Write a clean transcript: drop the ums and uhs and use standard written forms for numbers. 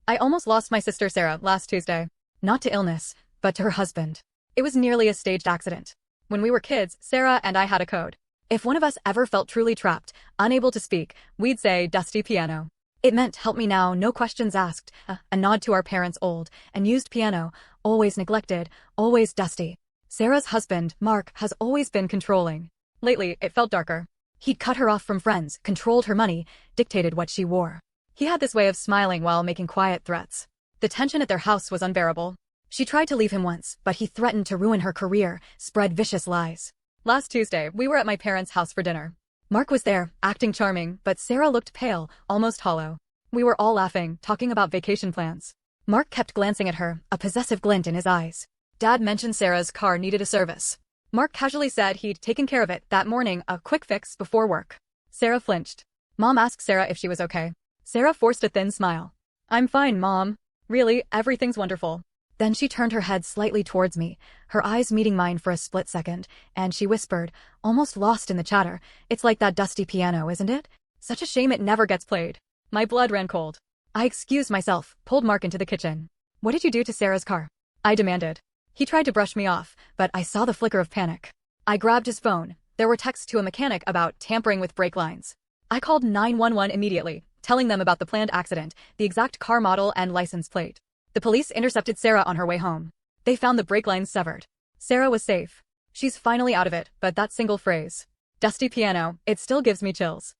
I almost lost my sister Sarah last Tuesday. Not to illness, but to her husband. It was nearly a staged accident. When we were kids, Sarah and I had a code. If one of us ever felt truly trapped, unable to speak, we'd say, "Dusty piano." It meant help me now, no questions asked, a nod to our parents' old and used piano, always neglected, always dusty. Sarah's husband, Mark, has always been controlling. Lately, it felt darker. He'd cut her off from friends, controlled her money, dictated what she wore. He had this way of smiling while making quiet threats. The tension at their house was unbearable. She tried to leave him once, but he threatened to ruin her career, spread vicious lies. Last Tuesday, we were at my parents' house for dinner. Mark was there, acting charming, but Sarah looked pale, almost hollow. We were all laughing, talking about vacation plans. Mark kept glancing at her, a possessive glint in his eyes. Dad mentioned Sarah's car needed a service. Mark casually said he'd taken care of it that morning, a quick fix before work. Sarah flinched. Mom asked Sarah if she was okay. Sarah forced a thin smile. "I'm fine, Mom. Really, everything's wonderful." Then she turned her head slightly towards me, her eyes meeting mine for a split second, and she whispered, almost lost in the chatter, "It's like that dusty piano, isn't it? Such a shame it never gets played." My blood ran cold. I excused myself, pulled Mark into the kitchen. "What did you do to Sarah's car?" I demanded. He tried to brush me off, but I saw the flicker of panic. I grabbed his phone. There were texts to a mechanic about tampering with brake lines. I called 911 immediately, telling them about the planned accident, the exact car model and license plate. The police intercepted Sarah on her way home. They found the brake lines severed. Sarah was safe. She's finally out of it, but that single phrase, "dusty piano," it still gives me chills.